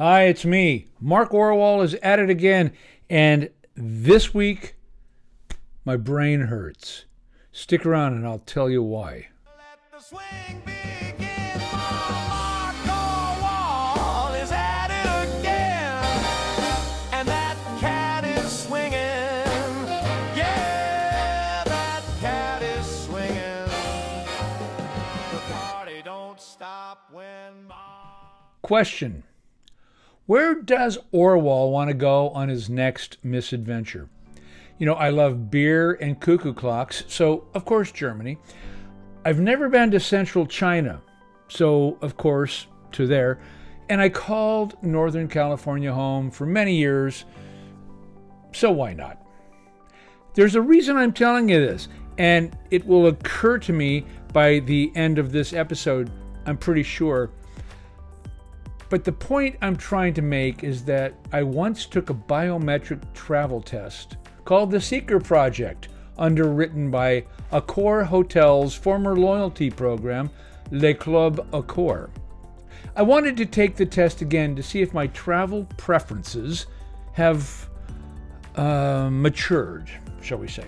Hi, it's me. Mark Orwoll is at it again, and this week, my brain hurts. Stick around and I'll tell you why. Let the swing begin. Mark Orwoll is at it again, and that cat is swinging. Yeah, that cat is swinging. The party don't stop when Mark... Question. Where does Orwoll want to go on his next misadventure? You know, I love beer and cuckoo clocks, so of course Germany. I've never been to central China, so of course to there. And I called Northern California home for many years, so why not? There's a reason I'm telling you this, and it will occur to me by the end of this episode, I'm pretty sure. But the point I'm trying to make is that I once took a biometric travel test called the Seeker Project, underwritten by Accor Hotel's former loyalty program, Le Club Accor. I wanted to take the test again to see if my travel preferences have matured, shall we say,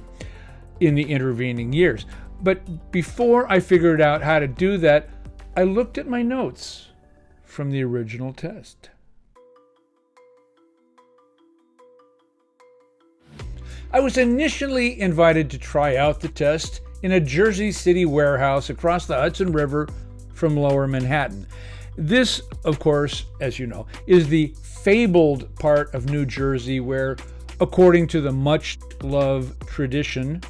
in the intervening years. But before I figured out how to do that, I looked at my notes from the original test. I was initially invited to try out the test in a Jersey City warehouse across the Hudson River from Lower Manhattan. This, of course, as you know, is the fabled part of New Jersey where, according to the much-loved tradition,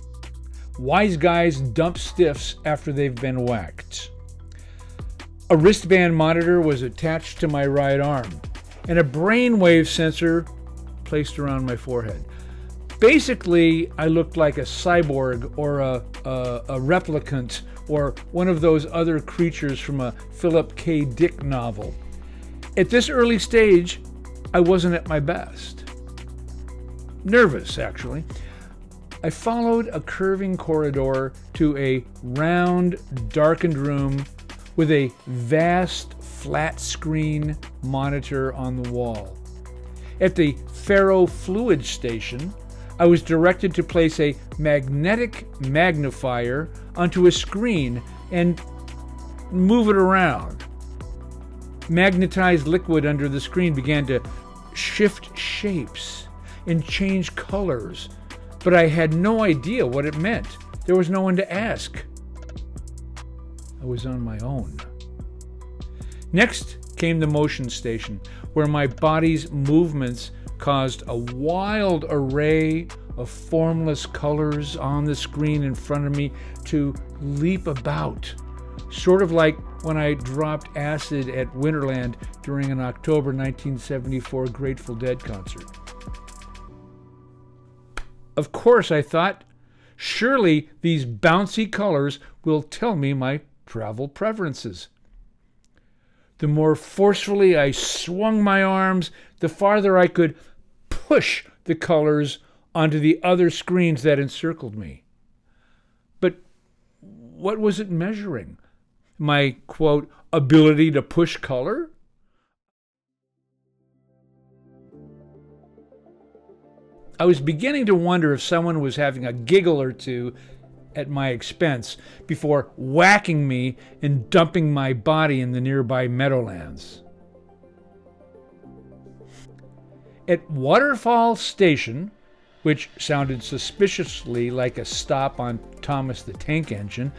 wise guys dump stiffs after they've been whacked. A wristband monitor was attached to my right arm, and a brainwave sensor placed around my forehead. Basically, I looked like a cyborg or a replicant or one of those other creatures from a Philip K. Dick novel. At this early stage, I wasn't at my best. Nervous, actually. I followed a curving corridor to a round, darkened room with a vast flat screen monitor on the wall. At the ferrofluid station, I was directed to place a magnetic magnifier onto a screen and move it around. Magnetized liquid under the screen began to shift shapes and change colors, but I had no idea what it meant. There was no one to ask. I was on my own. Next came the motion station, where my body's movements caused a wild array of formless colors on the screen in front of me to leap about, sort of like when I dropped acid at Winterland during an October 1974 Grateful Dead concert. Of course, I thought, surely these bouncy colors will tell me my travel preferences. The more forcefully I swung my arms, the farther I could push the colors onto the other screens that encircled me. But what was it measuring? My, quote, ability to push color? I was beginning to wonder if someone was having a giggle or two at my expense before whacking me and dumping my body in the nearby meadowlands. At Waterfall Station, which sounded suspiciously like a stop on Thomas the Tank Engine,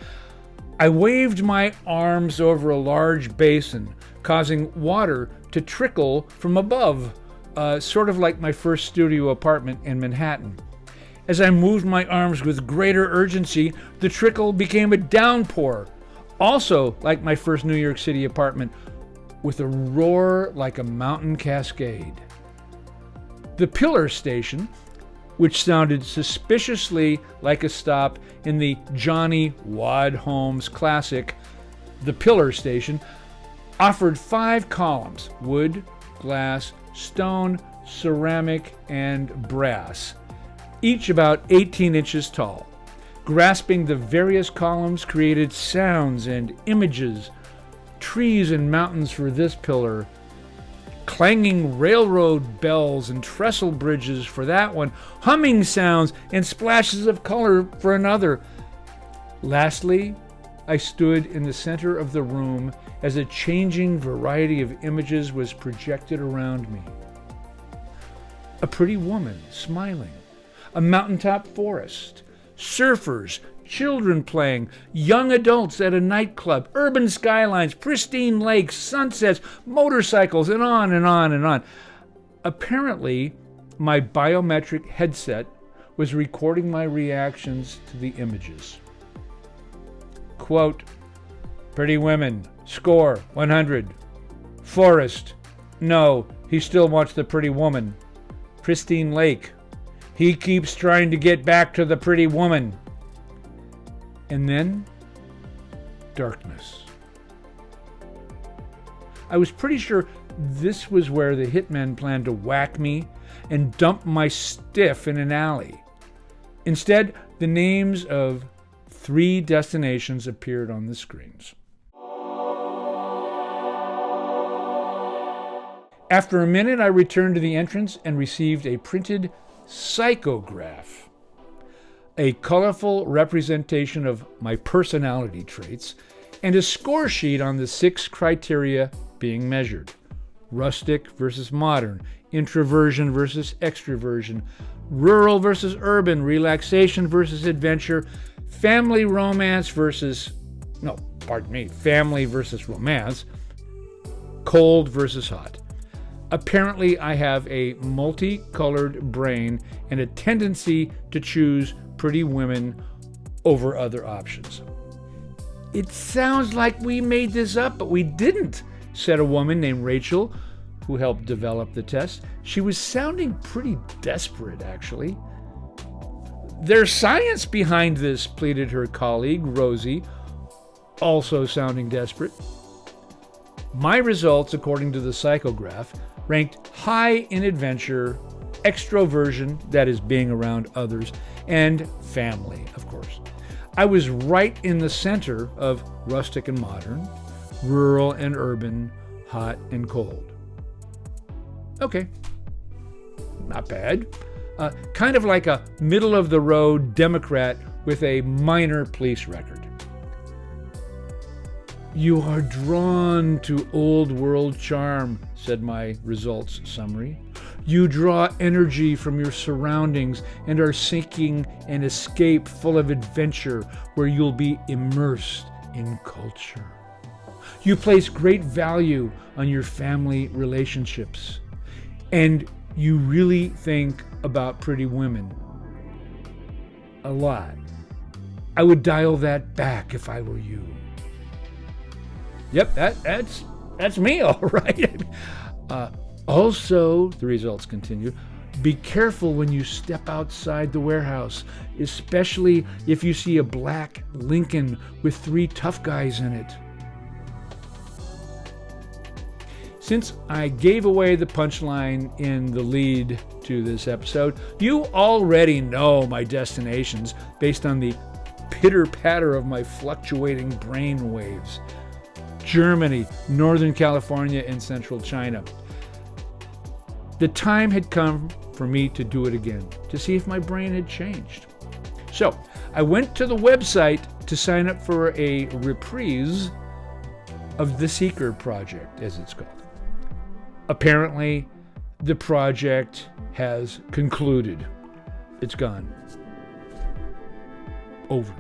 I waved my arms over a large basin, causing water to trickle from above, sort of like my first studio apartment in Manhattan. As I moved my arms with greater urgency, the trickle became a downpour, also like my first New York City apartment, with a roar like a mountain cascade. The Pillar Station, which sounded suspiciously like a stop in the Johnny Wad Holmes classic, The Pillar Station, offered 5 columns: wood, glass, stone, ceramic, and brass, each about 18 inches tall. Grasping the various columns created sounds and images, trees and mountains for this pillar, clanging railroad bells and trestle bridges for that one, humming sounds and splashes of color for another. Lastly, I stood in the center of the room as a changing variety of images was projected around me. A pretty woman smiling, a mountaintop forest, surfers, children playing, young adults at a nightclub, urban skylines, pristine lakes, sunsets, motorcycles, and on and on and on. Apparently, my biometric headset was recording my reactions to the images. Quote, pretty women, score 100. Forest, no, he still wants the pretty woman. Pristine lake, he keeps trying to get back to the pretty woman. And then, darkness. I was pretty sure this was where the hitmen planned to whack me and dump my stiff in an alley. Instead, the names of 3 destinations appeared on the screens. After a minute, I returned to the entrance and received a printed psychograph, a colorful representation of my personality traits, and a score sheet on the 6 criteria being measured: rustic versus modern, introversion versus extroversion, rural versus urban, relaxation versus adventure, family versus romance, cold versus hot. Apparently, I have a multicolored brain and a tendency to choose pretty women over other options. It sounds like we made this up, but we didn't, said a woman named Rachel, who helped develop the test. She was sounding pretty desperate, actually. There's science behind this, pleaded her colleague, Rosie, also sounding desperate. My results, according to the psychograph, ranked high in adventure, extroversion, that is being around others, and family, of course. I was right in the center of rustic and modern, rural and urban, hot and cold. Okay, not bad. Kind of like a middle-of-the-road Democrat with a minor police record. You are drawn to old-world charm, said my results summary. You draw energy from your surroundings and are seeking an escape full of adventure where you'll be immersed in culture. You place great value on your family relationships, and you really think about pretty women a lot. I would dial that back if I were you. Yep, that's me, all right. Also, the results continue, be careful when you step outside the warehouse, especially if you see a black Lincoln with 3 tough guys in it. Since I gave away the punchline in the lead to this episode, you already know my destinations based on the pitter-patter of my fluctuating brain waves. Germany, Northern California, and Central China. The time had come for me to do it again, to see if my brain had changed. So I went to the website to sign up for a reprise of the Seeker Project, as it's called. Apparently, the project has concluded. It's gone. Over.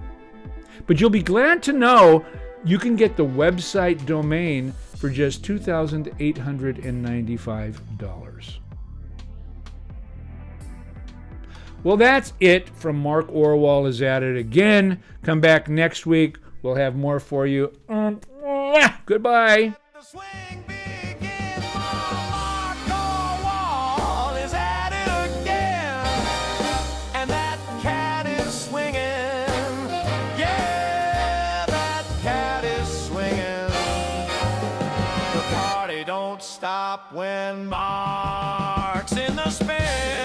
But you'll be glad to know you can get the website domain for just $2,895. Well, that's it from Mark Orwoll is at it again. Come back next week. We'll have more for you. Goodbye. The swing begins. Mark Orwoll is at it again, and that cat is swinging. Yeah, that cat is swinging. The party don't stop when Mark's in the spin.